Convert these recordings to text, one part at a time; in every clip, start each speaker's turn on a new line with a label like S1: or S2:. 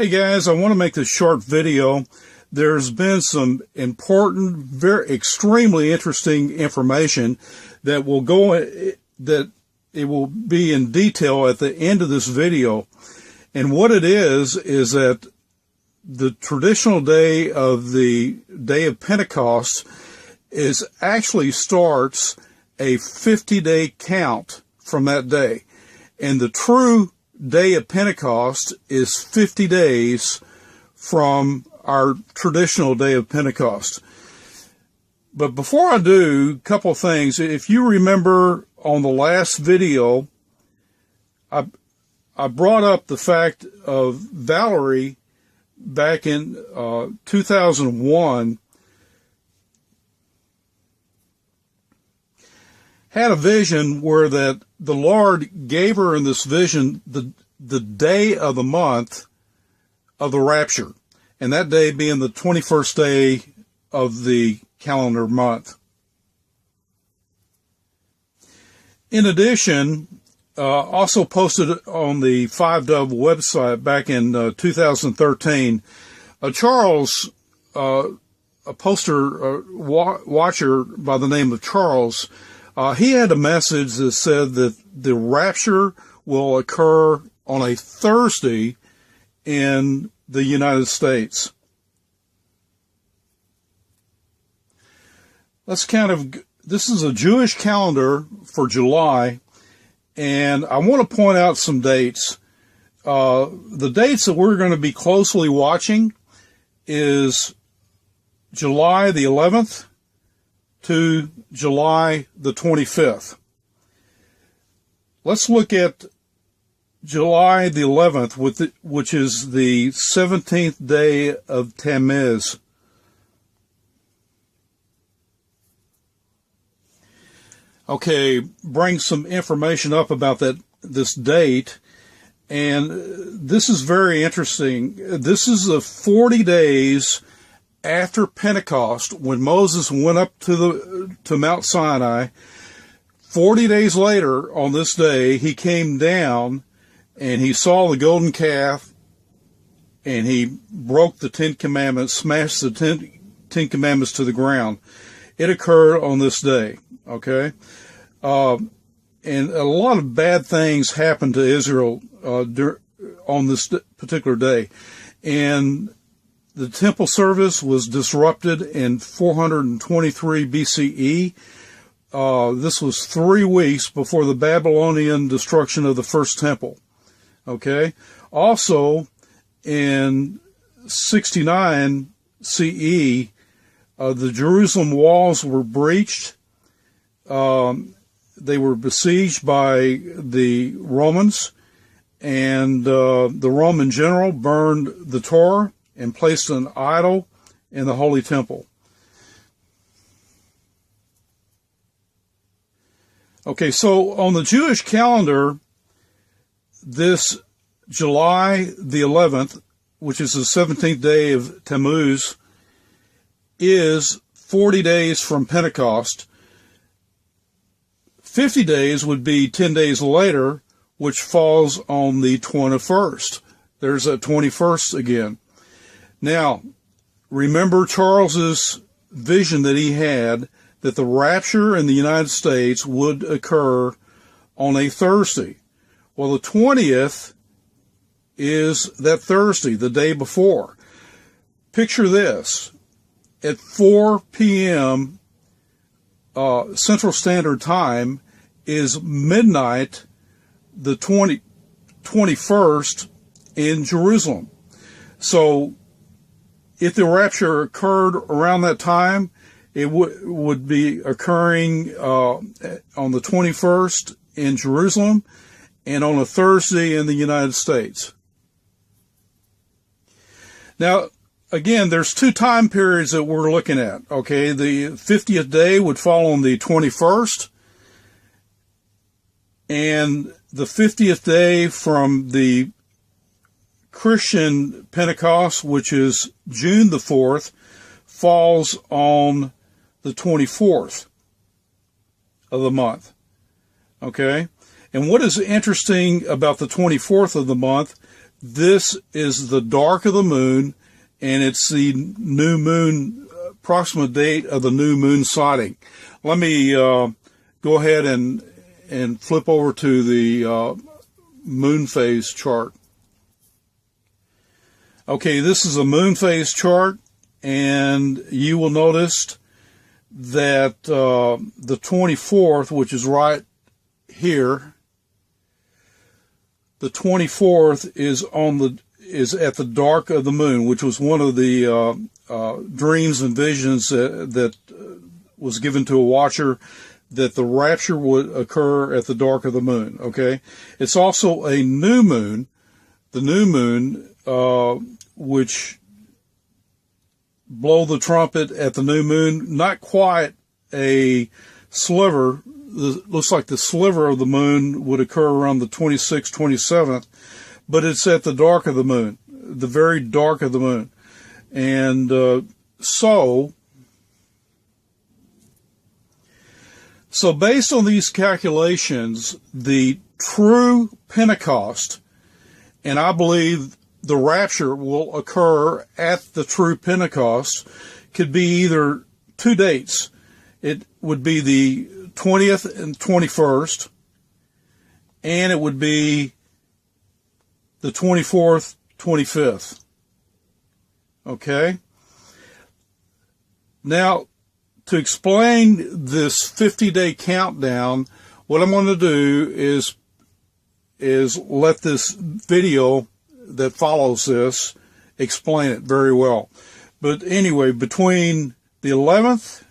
S1: Hey guys, I want to make this short video. There's been some important, extremely interesting information that will that it will be in detail at the end of this video. And what it is that the traditional day of the day of Pentecost actually starts a 50-day count from that day. And the true day of Pentecost is 50 days from our traditional day of Pentecost. But before I do, a couple of things. If you remember on the last video, I brought up the fact of Valerie back in 2001 had a vision where that the Lord gave her in this vision the day of the month of the rapture, and that day being the 21st day of the calendar month. In addition, also posted on the 5Dove website back in 2013, Charles, a poster watcher by the name of Charles, he had a message that said that the rapture will occur on a Thursday in the United States. This is a Jewish calendar for July, and I want to point out some dates. The dates that we're going to be closely watching is July the 11th to July the 25th. Let's look at July the 11th, which is the 17th day of Tammuz. Okay, bring some information up about this date, and this is very interesting. This is the 40 days after Pentecost, when Moses went up to Mount Sinai. 40 days later, on this day, he came down and he saw the golden calf, and he broke the 10 Commandments, smashed the 10 Commandments to the ground. It occurred on this day, okay? And a lot of bad things happened to Israel on this particular day. And the temple service was disrupted in 423 BCE. This was 3 weeks before the Babylonian destruction of the first temple. Okay. Also, in 69 CE, the Jerusalem walls were breached. They were besieged by the Romans, and the Roman general burned the Torah and placed an idol in the Holy Temple. Okay, so on the Jewish calendar, this July the 11th, which is the 17th day of Tammuz, is 40 days from Pentecost. 50 days would be 10 days later, which falls on the 21st. There's that 21st again. Now, remember Charles's vision that he had that the rapture in the United States would occur on a Thursday. Well, the 20th is that Thursday, the day before. Picture this. At 4 p.m. Central Standard Time is midnight, the 21st in Jerusalem. So if the rapture occurred around that time, it would be occurring on the 21st in Jerusalem and on a Thursday in the United States. Now, again, there's 2 time periods that we're looking at. Okay, the 50th day would fall on the 21st, and the 50th day from the Christian Pentecost, which is June the 4th, falls on the 24th of the month. Okay? And what is interesting about the 24th of the month, This is the dark of the moon, and it's the new moon, approximate date of the new moon sighting. Let me go ahead and flip over to the moon phase chart. Okay, this is a moon phase chart, and you will notice that the 24th, which is right here, the 24th is at the dark of the moon, which was one of the dreams and visions that was given to a watcher, that the rapture would occur at the dark of the moon. Okay, it's also a new moon, the new moon, which blow the trumpet at the new moon. Not quite a sliver. Looks like the sliver of the moon would occur around the 26th, 27th, but it's at the dark of the moon, the very dark of the moon. And so based on these calculations, the true Pentecost, and I believe the rapture will occur at the true Pentecost, could be either two dates. It would be the 20th and 21st, and it would be the 24th, 25th. Okay? Now, to explain this 50-day countdown, what I'm going to do is let this video that follows this explain it very well. But anyway, between the 11th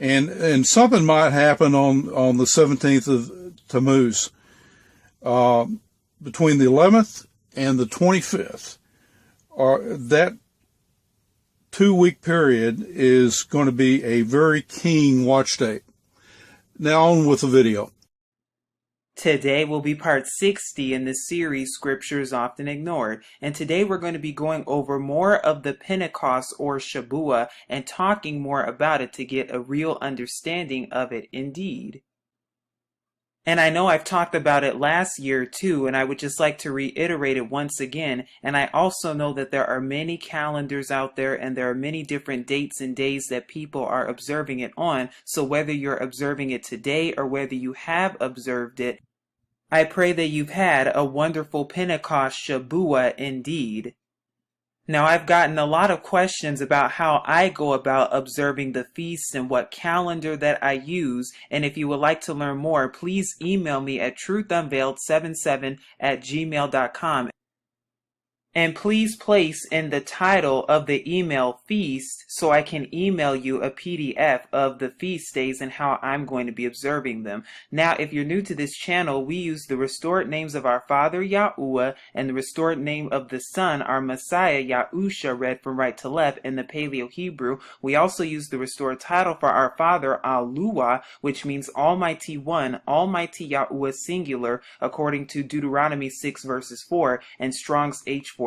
S1: and something might happen on the 17th of Tammuz, between the 11th and the 25th, that 2-week period is going to be a very keen watch date. Now on with the video.
S2: Today will be part 60 in the series Scriptures Often Ignored, and today we're going to be going over more of the Pentecost or Shabuah and talking more about it to get a real understanding of it indeed. And I know I've talked about it last year too, and I would just like to reiterate it once again. And I also know that there are many calendars out there, and there are many different dates and days that people are observing it on. So whether you're observing it today or whether you have observed it, I pray that you've had a wonderful Pentecost Shabuah indeed. Now, I've gotten a lot of questions about how I go about observing the feasts and what calendar that I use, and if you would like to learn more, please email me at truthunveiled77@gmail.com. And please place in the title of the email feast so I can email you a PDF of the feast days and how I'm going to be observing them. Now, if you're new to this channel, we use the restored names of our Father Yahuwah and the restored name of the Son, our Messiah Yahusha, read from right to left in the Paleo Hebrew. We also use the restored title for our Father Aluah, which means Almighty One, Almighty Yahuwah singular, according to Deuteronomy 6 verses 4 and Strong's H433.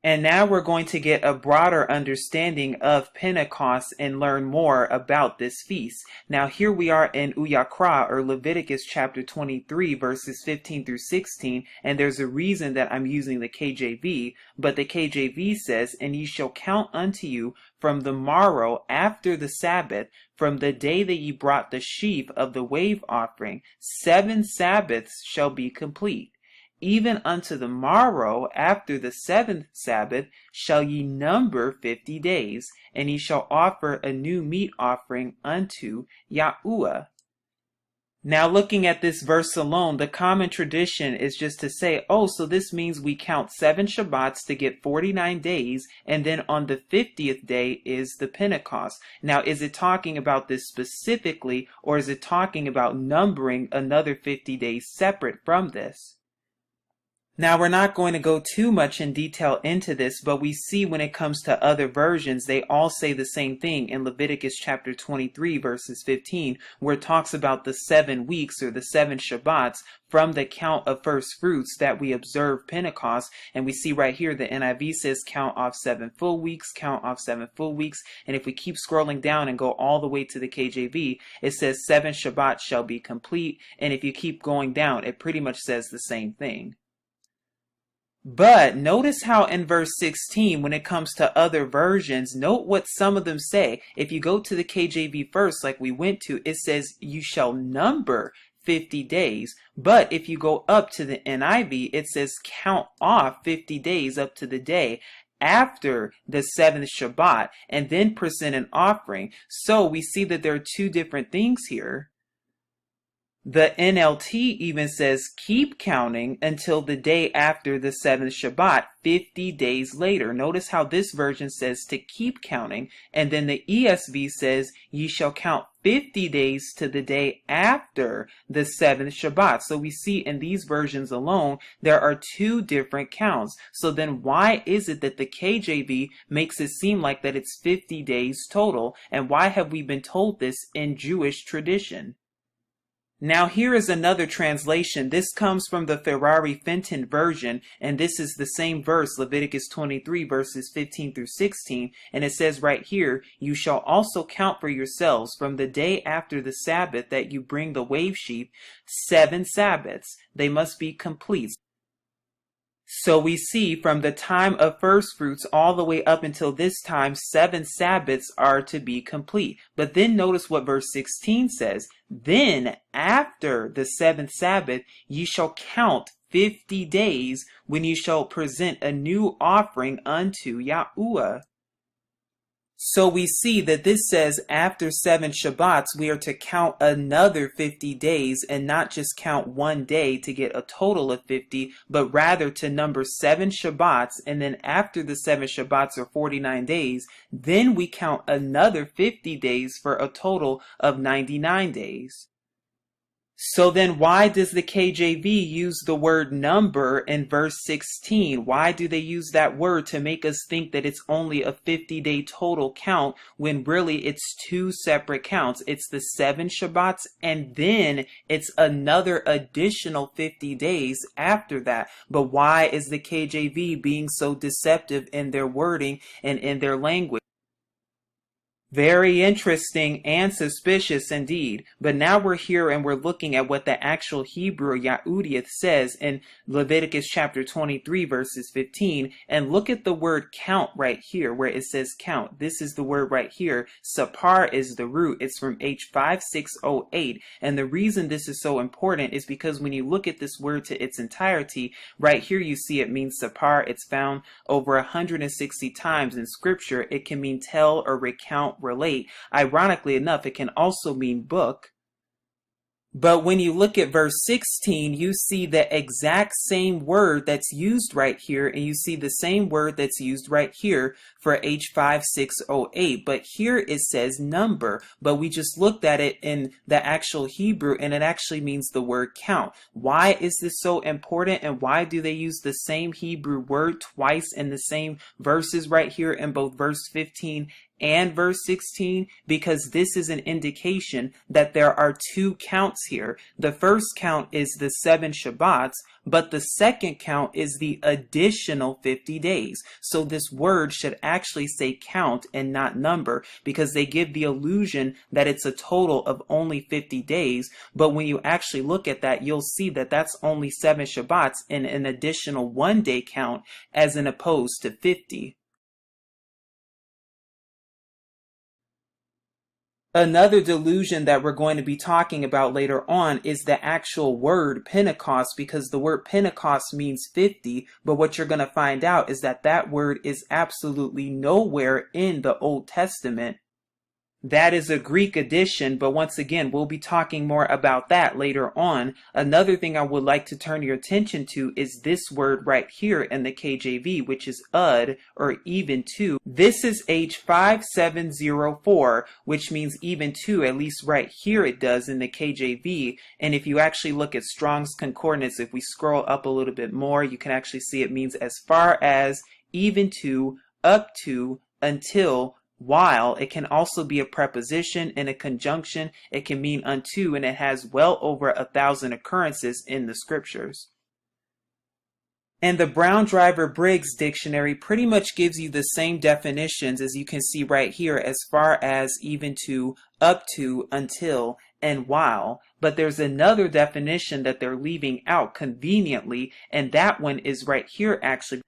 S2: And now we're going to get a broader understanding of Pentecost and learn more about this feast. Now here we are in Uyakra, or Leviticus chapter 23 verses 15 through 16, and there's a reason that I'm using the KJV, but the KJV says, "And ye shall count unto you from the morrow after the Sabbath, from the day that ye brought the sheaf of the wave offering, 7 Sabbaths shall be complete. Even unto the morrow after the 7th Sabbath shall ye number 50 days, and ye shall offer a new meat offering unto Yahuwah." Now looking at this verse alone, the common tradition is just to say, oh, so this means we count 7 Shabbats to get 49 days, and then on the 50th day is the Pentecost. Now, is it talking about this specifically, or is it talking about numbering another 50 days separate from this? Now, we're not going to go too much in detail into this, but we see when it comes to other versions, they all say the same thing in Leviticus chapter 23, verses 15, where it talks about the 7 weeks or the 7 Shabbats from the count of first fruits that we observe Pentecost. And we see right here, the NIV says count off 7 full weeks, count off 7 full weeks. And if we keep scrolling down and go all the way to the KJV, it says 7 Shabbats shall be complete. And if you keep going down, it pretty much says the same thing. But notice how in verse 16, when it comes to other versions, note what some of them say. If you go to the KJV first, like we went to, it says, you shall number 50 days. But if you go up to the NIV, it says, count off 50 days up to the day after the 7th Shabbat, and then present an offering. So we see that there are two different things here. The NLT even says keep counting until the day after the 7th Shabbat, 50 days later. Notice how this version says to keep counting, and then the ESV says ye shall count 50 days to the day after the 7th Shabbat. So we see in these versions alone, there are two different counts. So then why is it that the KJV makes it seem like that it's 50 days total? And why have we been told this in Jewish tradition? Now here is another translation. This comes from the Ferrari Fenton version, and this is the same verse, Leviticus 23 verses 15 through 16, and it says right here, you shall also count for yourselves from the day after the Sabbath that you bring the wave sheaf, 7 Sabbaths. They must be complete. So we see from the time of first fruits all the way up until this time, 7 Sabbaths are to be complete. But then notice what verse 16 says. Then after the 7th Sabbath, ye shall count 50 days when ye shall present a new offering unto Yahuwah. So we see that this says after 7 Shabbats, we are to count another 50 days and not just count one day to get a total of 50, but rather to number 7 Shabbats. And then after the 7 Shabbats are 49 days, then we count another 50 days for a total of 99 days. So then why does the KJV use the word number in verse 16? Why do they use that word to make us think that it's only a 50-day total count when really it's two separate counts? It's the 7 Shabbats and then it's another additional 50 days after that. But why is the KJV being so deceptive in their wording and in their language? Very interesting and suspicious indeed. But now we're here and we're looking at what the actual Hebrew Yahudiath says in Leviticus chapter 23 verses 15. And look at the word count right here where it says count. This is the word right here. Sapar is the root. It's from H5608. And the reason this is so important is because when you look at this word to its entirety, right here you see it means sapar. It's found over 160 times in scripture. It can mean tell or recount, relate. Ironically enough, it can also mean book. But when you look at verse 16, you see the exact same word that's used right here, and you see the same word that's used right here for H5608. But here it says number, but we just looked at it in the actual Hebrew, and it actually means the word count. Why is this so important, and why do they use the same Hebrew word twice in the same verses right here in both verse 15 and verse 16? Because this is an indication that there are two counts here. The first count is the 7 Shabbats, but the second count is the additional 50 days. So this word should actually say count and not number, because they give the illusion that it's a total of only 50 days. But when you actually look at that, you'll see that that's only 7 Shabbats and an additional 1 day count as in opposed to 50. Another delusion that we're going to be talking about later on is the actual word Pentecost, because the word Pentecost means 50, but what you're going to find out is that that word is absolutely nowhere in the Old Testament. That is a Greek addition, but once again, we'll be talking more about that later on. Another thing I would like to turn your attention to is this word right here in the KJV, which is ud, or even to. This is H5704, which means even to, at least right here it does in the KJV. And if you actually look at Strong's Concordance, if we scroll up a little bit more, you can actually see it means as far as, even to, up to, until, while. It can also be a preposition and a conjunction. It can mean unto, and it has well over 1,000 occurrences in the scriptures. And the Brown Driver Briggs dictionary pretty much gives you the same definitions as you can see right here, as far as, even to, up to, until, and while. But there's another definition that they're leaving out conveniently, and that one is right here actually.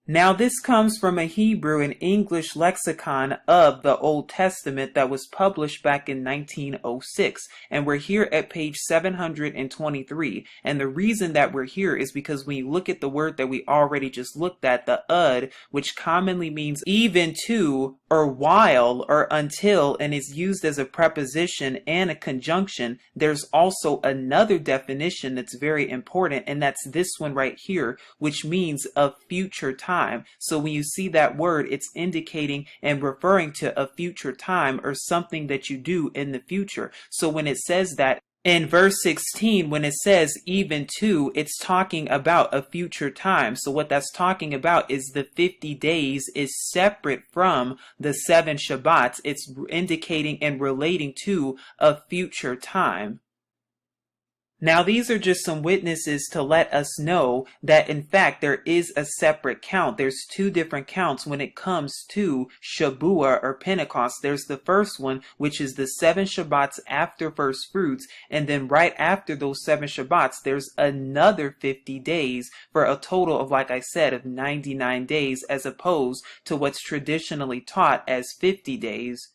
S2: Now this comes from a Hebrew and English lexicon of the Old Testament that was published back in 1906, and we're here at page 723. And the reason that we're here is because when you look at the word that we already just looked at, the ud, which commonly means even to, or while, or until, and is used as a preposition and a conjunction, there's also another definition that's very important, and that's this one right here, which means of future time. So when you see that word, it's indicating and referring to a future time or something that you do in the future. So when it says that in verse 16, when it says even to, it's talking about a future time. So what that's talking about is the 50 days is separate from the 7 Shabbats. It's indicating and relating to a future time. Now these are just some witnesses to let us know that in fact there is a separate count. There's 2 different counts when it comes to Shabuah or Pentecost. There's the first one, which is the 7 Shabbats after first fruits, and then right after those 7 Shabbats there's another 50 days for a total of, like I said, of 99 days, as opposed to what's traditionally taught as 50 days.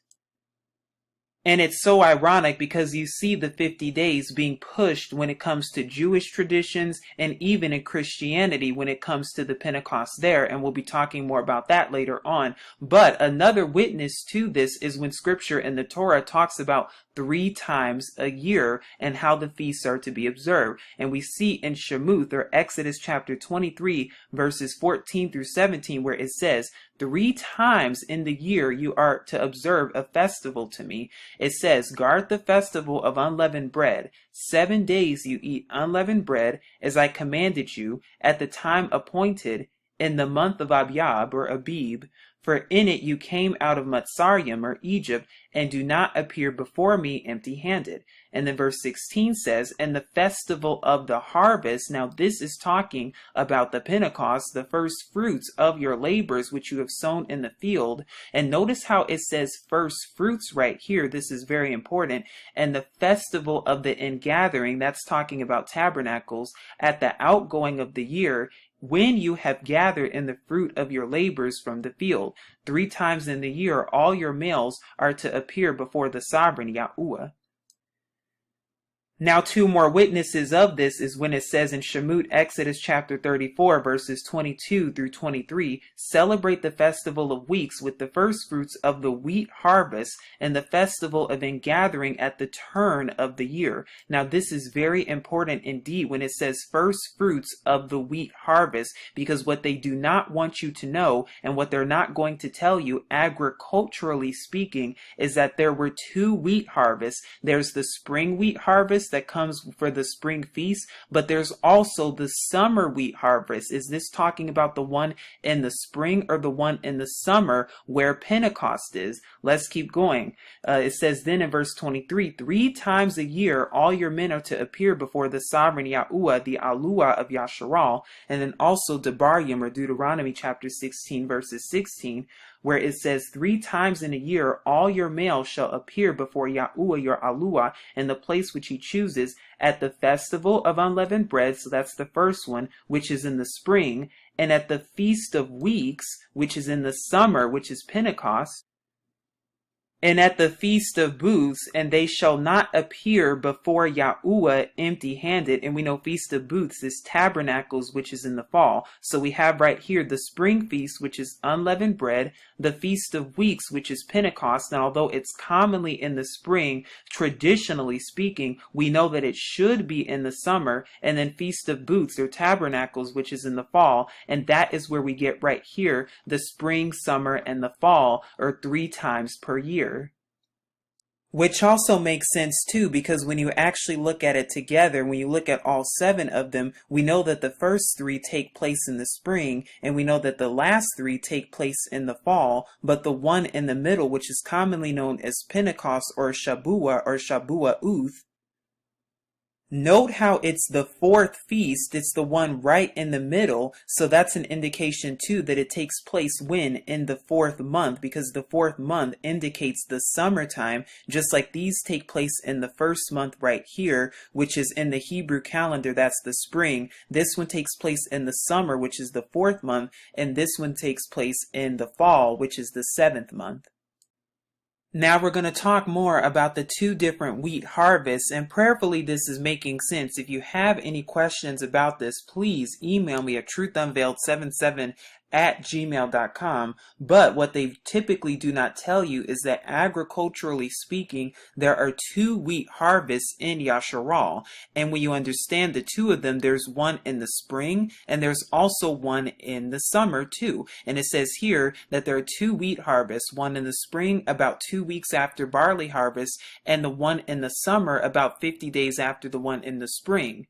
S2: And it's so ironic because you see the 50 days being pushed when it comes to Jewish traditions and even in Christianity when it comes to the Pentecost there. And we'll be talking more about that later on. But another witness to this is when scripture in the Torah talks about 3 times a year and how the feasts are to be observed. And we see in Shemuth, or Exodus chapter 23, verses 14 through 17, where it says, 3 times in the year you are to observe a festival to me. It says, guard the festival of unleavened bread. 7 days you eat unleavened bread, as I commanded you, at the time appointed, in the month of Abyab, or Abib. For in it you came out of Mitzrayim, or Egypt, and do not appear before me empty-handed. And then verse 16 says, and the festival of the harvest. Now this is talking about the Pentecost, the first fruits of your labors which you have sown in the field. And notice how it says first fruits right here. This is very important. And the festival of the ingathering, that's talking about tabernacles, at the outgoing of the year, when you have gathered in the fruit of your labors from the field. 3 times in the year all your males are to appear before the sovereign Yahuwah. Now 2 more witnesses of this is when it says in Shemut, Exodus chapter 34, verses 22 through 23, celebrate the festival of weeks with the first fruits of the wheat harvest and the festival of ingathering at the turn of the year. Now this is very important indeed when it says first fruits of the wheat harvest, because what they do not want you to know and what they're not going to tell you agriculturally speaking is that there were 2 wheat harvests. There's the spring wheat harvest that comes for the spring feast, but there's also the summer wheat harvest. Is this talking about the one in the spring or the one in the summer where Pentecost is? Let's keep going. It says then in verse 23, 3 times a year all your men are to appear before the sovereign Yahuwah, the Alua of Yasharal. And then also Devarim, or Deuteronomy chapter 16 verses 16, where it says 3 times in a year all your males shall appear before Yahuwah your Alua in the place which he chooses, at the festival of unleavened bread, so that's the first one, which is in the spring, and at the feast of weeks, which is in the summer, which is Pentecost. And at the Feast of Booths, and they shall not appear before Yahuwah empty-handed. And we know Feast of Booths is Tabernacles, which is in the fall. So we have right here the Spring Feast, which is unleavened bread, the Feast of Weeks, which is Pentecost. And although it's commonly in the spring, traditionally speaking, we know that it should be in the summer. And then Feast of Booths or Tabernacles, which is in the fall. And that is where we get right here the spring, summer, and the fall, or 3 times per year. Which also makes sense too, because when you actually look at it together, when you look at all 7 of them, we know that the first 3 take place in the spring, and we know that the last 3 take place in the fall, but the one in the middle, which is commonly known as Pentecost or Shabua'uth, note how it's the 4th feast. It's the one right in the middle. So that's an indication too that it takes place when? In the 4th month, because the 4th month indicates the summertime, just like these take place in the 1st month right here, which is in the Hebrew calendar, that's the spring. This one takes place in the summer, which is the 4th month, and this one takes place in the fall, which is the 7th month. Now we're going to talk more about the 2 different wheat harvests, and prayerfully this is making sense. If you have any questions about this, please email me at truthunveiled77@gmail.com. But what they typically do not tell you is that agriculturally speaking, there are 2 wheat harvests in Yasharal. And when you understand the 2 of them, there's one in the spring and there's also one in the summer too. And it says here that there are 2 wheat harvests, one in the spring about 2 weeks after barley harvest, and the one in the summer about 50 days after the one in the spring.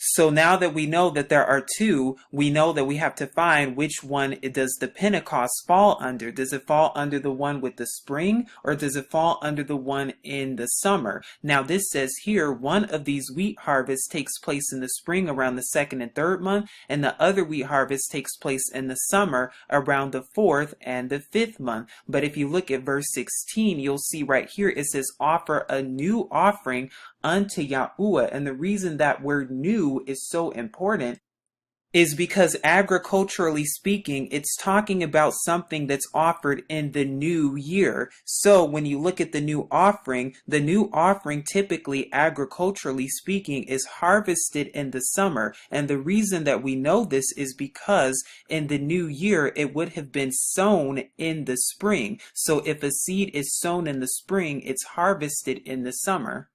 S2: So now that we know that there are 2, we know that we have to find which one does the Pentecost fall under. Does it fall under the one with the spring, or does it fall under the one in the summer? Now this says here one of these wheat harvests takes place in the spring around the 2nd and 3rd month, and the other wheat harvest takes place in the summer around the 4th and the 5th month. But if you look at verse 16, you'll see right here it says offer a new offering unto Yahuwah. And the reason that word new is so important is because agriculturally speaking, it's talking about something that's offered in the new year. So when you look at the new offering typically, agriculturally speaking, is harvested in the summer. And the reason that we know this is because in the new year, it would have been sown in the spring. So if a seed is sown in the spring, it's harvested in the summer.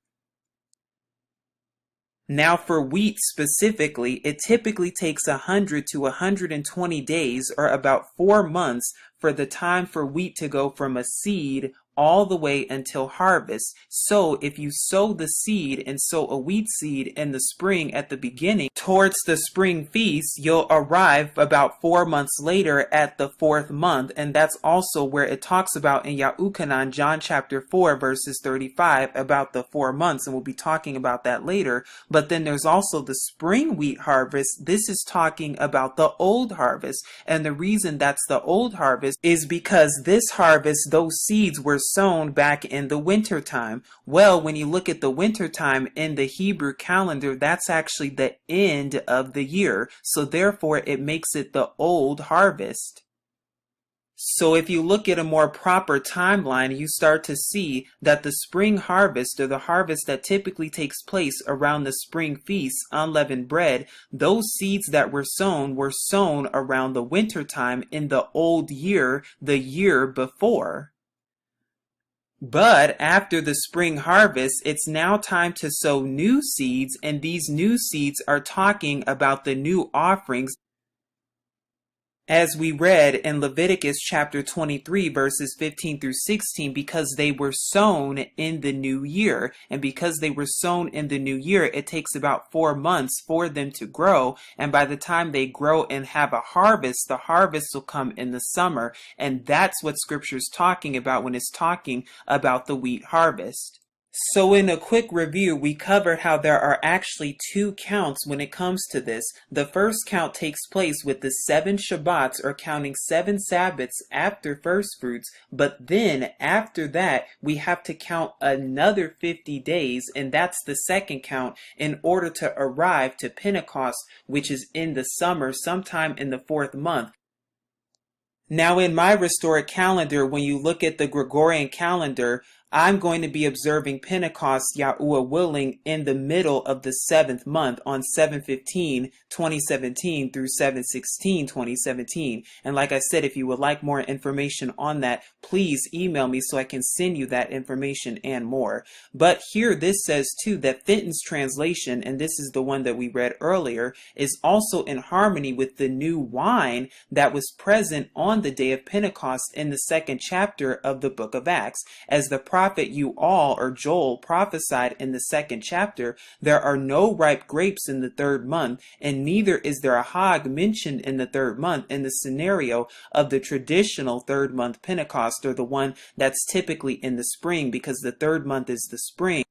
S2: Now for wheat specifically, it typically takes 100 to 120 days, or about 4 months, for the time for wheat to go from a seed all the way until harvest. So if you sow the seed and sow a wheat seed in the spring at the beginning, towards the spring feast, you'll arrive about 4 months later at the 4th month. And that's also where it talks about in Yahukanan, John chapter 4, verses 35, about the 4 months. And we'll be talking about that later. But then there's also the spring wheat harvest. This is talking about the old harvest. And the reason that's the old harvest is because this harvest, those seeds were sown back in the winter time. Well, when you look at the winter time in the Hebrew calendar, that's actually the end of the year. So therefore, it makes it the old harvest. So if you look at a more proper timeline, you start to see that the spring harvest, or the harvest that typically takes place around the spring feast, unleavened bread, those seeds that were sown around the winter time in the old year, the year before. But after the spring harvest, it's now time to sow new seeds, and these new seeds are talking about the new offerings, as we read in Leviticus chapter 23, verses 15 through 16, because they were sown in the new year. And because they were sown in the new year, it takes about 4 months for them to grow. And by the time they grow and have a harvest, the harvest will come in the summer. And that's what Scripture's talking about when it's talking about the wheat harvest. So in a quick review, we covered how there are actually 2 counts when it comes to this. The first count takes place with the 7 Shabbats, or counting 7 Sabbaths after first fruits. But then after that, we have to count another 50 days, and that's the second count, in order to arrive to Pentecost, which is in the summer, sometime in the 4th month. Now, in my restored calendar, when you look at the Gregorian calendar, I'm going to be observing Pentecost, Yahuwah willing, in the middle of the 7th month on 7/15/2017 through 7/16/2017. And like I said, if you would like more information on that, please email me so I can send you that information and more. But here this says too that Fenton's translation, and this is the one that we read earlier, is also in harmony with the new wine that was present on the day of Pentecost in the 2nd chapter of the book of Acts. As the prophet or Joel prophesied in the 2nd chapter, there are no ripe grapes in the 3rd month, and neither is there a hog mentioned in the 3rd month in the scenario of the traditional 3rd month Pentecost, or the one that's typically in the spring, because the 3rd month is the spring.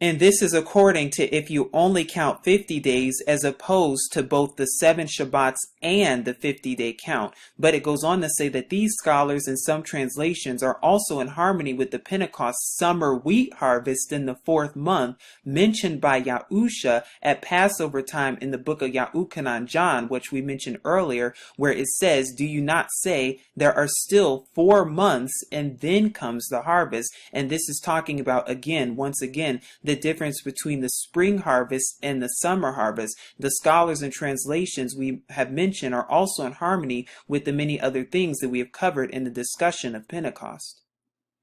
S2: And this is according to if you only count 50 days as opposed to both the 7 Shabbats and the 50-day count. But it goes on to say that these scholars in some translations are also in harmony with the Pentecost summer wheat harvest in the 4th month mentioned by Yahusha at Passover time in the book of Yahuchanan John, which we mentioned earlier, where it says, "Do you not say there are still 4 months and then comes the harvest?" And this is talking about, once again, the difference between the spring harvest and the summer harvest. The scholars and translations we have mentioned are also in harmony with the many other things that we have covered in the discussion of Pentecost.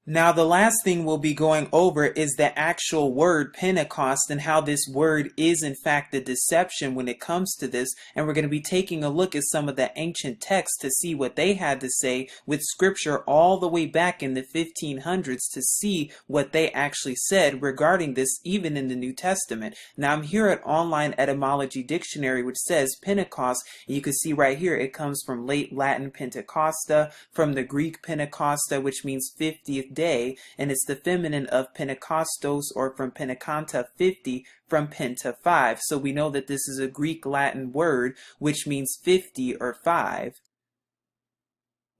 S2: Now, the last thing we'll be going over is the actual word Pentecost and how this word is in fact a deception when it comes to this. And we're going to be taking a look at some of the ancient texts to see what they had to say with scripture all the way back in the 1500s to see what they actually said regarding this, even in the New Testament. Now, I'm here at Online Etymology Dictionary, which says Pentecost. You can see right here it comes from late Latin Pentecosta, from the Greek Pentecosta, which means 50th day, and it's the feminine of Pentecostos, or from Pentecanta 50, from Penta 5. So we know that this is a Greek Latin word which means 50 or 5.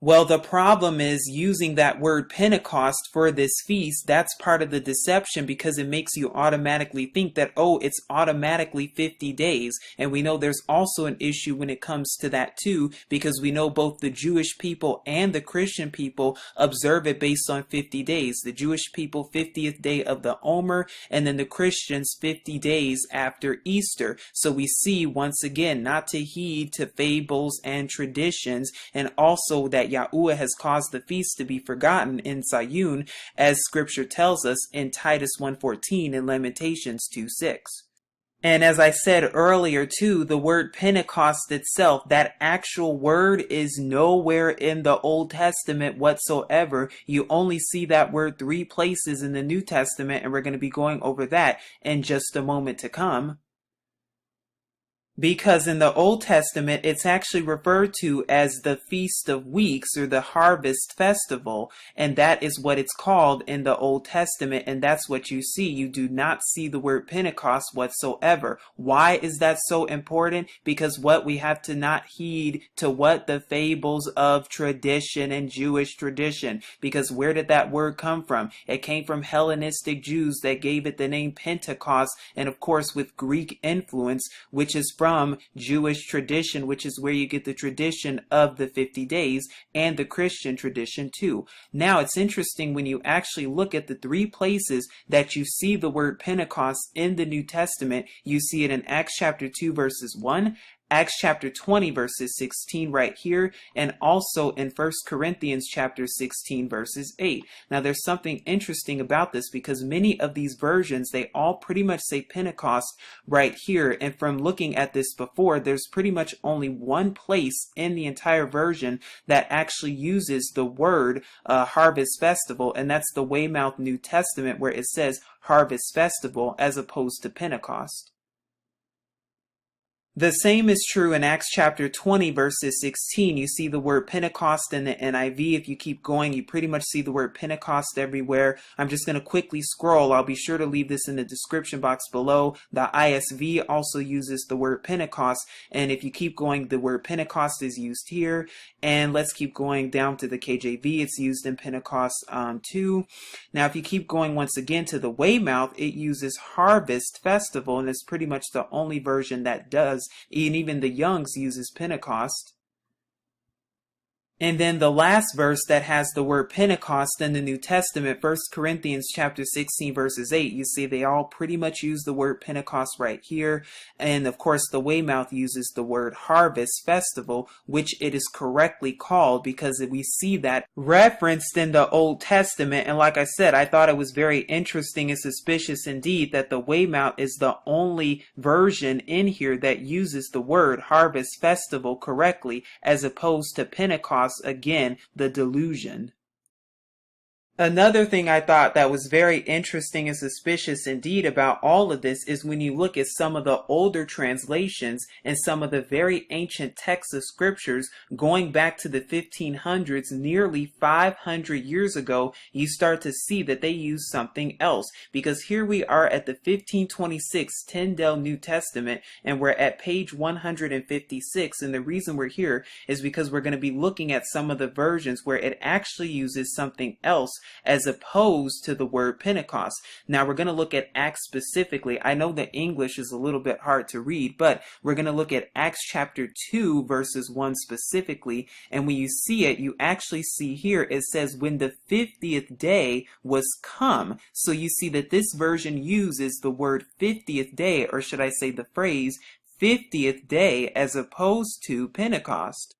S2: Well, the problem is using that word Pentecost for this feast. That's part of the deception, because it makes you automatically think that, oh, it's automatically 50 days. And we know there's also an issue when it comes to that too, because we know both the Jewish people and the Christian people observe it based on 50 days. The Jewish people 50th day of the Omer, and then the Christians 50 days after Easter. So we see once again not to heed to fables and traditions, and also that Yahuwah has caused the feast to be forgotten in Zayun, as scripture tells us in Titus 1:14 and Lamentations 2:6. And as I said earlier too, the word Pentecost itself, that actual word is nowhere in the Old Testament whatsoever. You only see that word 3 places in the New Testament, and we're going to be going over that in just a moment to come. Because in the Old Testament, it's actually referred to as the Feast of Weeks, or the Harvest Festival, and that is what it's called in the Old Testament, and that's what you see. You do not see the word Pentecost whatsoever. Why is that so important? Because what we have to not heed to what the fables of tradition and Jewish tradition, because where did that word come from? It came from Hellenistic Jews that gave it the name Pentecost, and of course with Greek influence, which is from Jewish tradition, which is where you get the tradition of the 50 days, and the Christian tradition too. Now, it's interesting when you actually look at the 3 places that you see the word Pentecost in the New Testament. You see it in Acts chapter 2 verses 1, Acts chapter 20 verses 16 right here, and also in 1 Corinthians chapter 16 verses 8. Now, there's something interesting about this, because many of these versions, they all pretty much say Pentecost right here. And from looking at this before, there's pretty much only one place in the entire version that actually uses the word Harvest Festival, and that's the Weymouth New Testament, where it says Harvest Festival as opposed to Pentecost. The same is true in Acts chapter 20 verses 16. You see the word Pentecost in the NIV. If you keep going, you pretty much see the word Pentecost everywhere. I'm just going to quickly scroll. I'll be sure to leave this in the description box below. The ISV also uses the word Pentecost. And if you keep going, the word Pentecost is used here. And let's keep going down to the KJV. It's used in Pentecost too. Now, if you keep going once again to the Weymouth, it uses Harvest Festival. And it's pretty much the only version that does. And even the Young's uses Pentecost. And then the last verse that has the word Pentecost in the New Testament, 1 Corinthians chapter 16 verses 8, you see they all pretty much use the word Pentecost right here. And of course the Weymouth uses the word harvest festival, which it is correctly called because we see that referenced in the Old Testament. And like I said, I thought it was very interesting and suspicious indeed that the Weymouth is the only version in here that uses the word harvest festival correctly as opposed to Pentecost. Again, the delusion. Another thing I thought that was very interesting and suspicious indeed about all of this is when you look at some of the older translations and some of the very ancient texts of scriptures going back to the 1500s, nearly 500 years ago, you start to see that they use something else. Because here we are at the 1526 Tyndale New Testament and we're at page 156. And the reason we're here is because we're going to be looking at some of the versions where it actually uses something else as opposed to the word Pentecost. Now we're going to look at Acts specifically. I know that English is a little bit hard to read, but we're going to look at Acts chapter 2 verses 1 specifically. And when you see it, you actually see here it says when the 50th day was come. So you see that this version uses the word 50th day, or should I say the phrase 50th day, as opposed to Pentecost.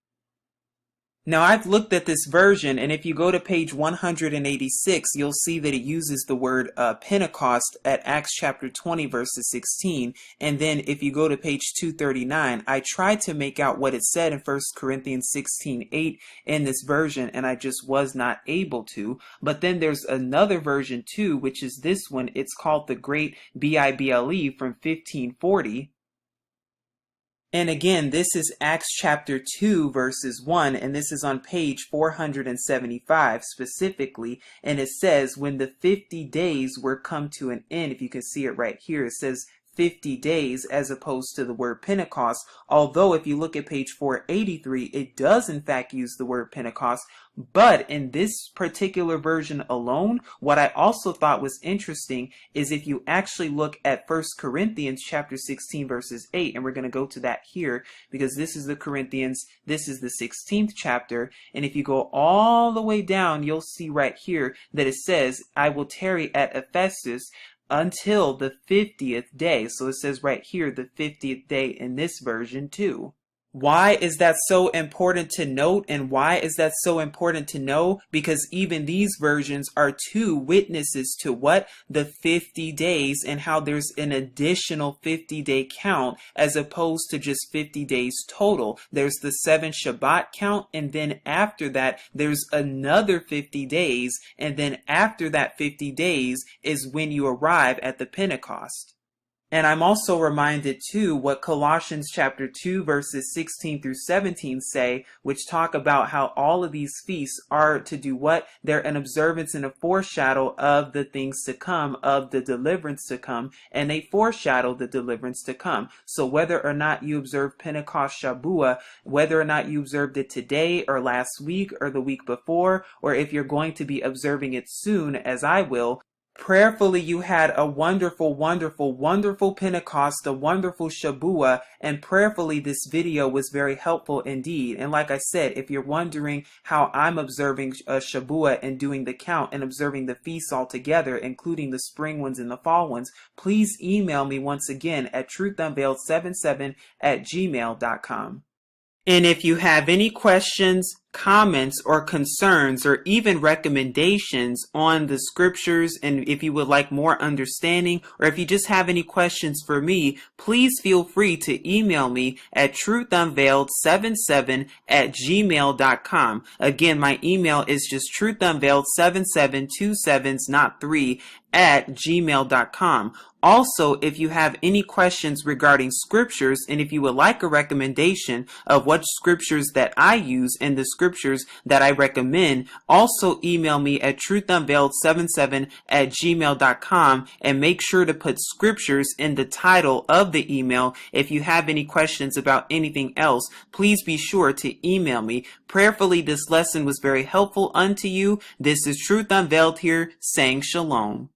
S2: Now I've looked at this version, and if you go to page 186, you'll see that it uses the word Pentecost at Acts chapter 20 verses 16. And then if you go to page 239, I tried to make out what it said in 1 Corinthians 16:8 in this version, and I just was not able to. But then there's another version too, which is this one. It's called the Great Bible from 1540. And again, this is Acts chapter 2 verses 1, and this is on page 475 specifically, and it says, when the 50 days were come to an end, if you can see it right here, it says 50 days as opposed to the word Pentecost, although if you look at page 483, it does in fact use the word Pentecost. But in this particular version alone, what I also thought was interesting is if you actually look at 1 Corinthians chapter 16 verses 8, and we're going to go to that here because this is the Corinthians, this is the 16th chapter, and if you go all the way down, you'll see right here that it says, I will tarry at Ephesus until the 50th day. So it says right here the 50th day in this version too. Why is that so important to note, and why is that so important to know? Because even these versions are two witnesses to what? The 50 days, and how there's an additional 50-day count as opposed to just 50 days total. There's the 7 Shabbat count, and then after that there's another 50 days, and then after that 50 days is when you arrive at the Pentecost. And I'm also reminded too what Colossians chapter 2 verses 16 through 17 say, which talk about how all of these feasts are to do what? They're an observance and a foreshadow of the things to come, of the deliverance to come, and they foreshadow the deliverance to come. So whether or not you observe Pentecost Shabuah, whether or not you observed it today or last week or the week before, or if you're going to be observing it soon, as I will, prayerfully you had a wonderful, wonderful, wonderful Pentecost, a wonderful Shabuah, and prayerfully this video was very helpful indeed. And like I said, if you're wondering how I'm observing Shabuah and doing the count and observing the feasts all together, including the spring ones and the fall ones, please email me once again at truthunveiled77@gmail.com. And if you have any questions, comments, or concerns, or even recommendations on the scriptures, and if you would like more understanding, or if you just have any questions for me, please feel free to email me at truthunveiled77@gmail.com. Again, my email is just truthunveiled77, 2 7s, not 3, @gmail.com. Also, if you have any questions regarding scriptures, and if you would like a recommendation of what scriptures that I use and the scriptures that I recommend, also email me at truthunveiled77@gmail.com, and make sure to put scriptures in the title of the email. If you have any questions about anything else, please be sure to email me. Prayerfully, this lesson was very helpful unto you. This is Truth Unveiled here, saying shalom.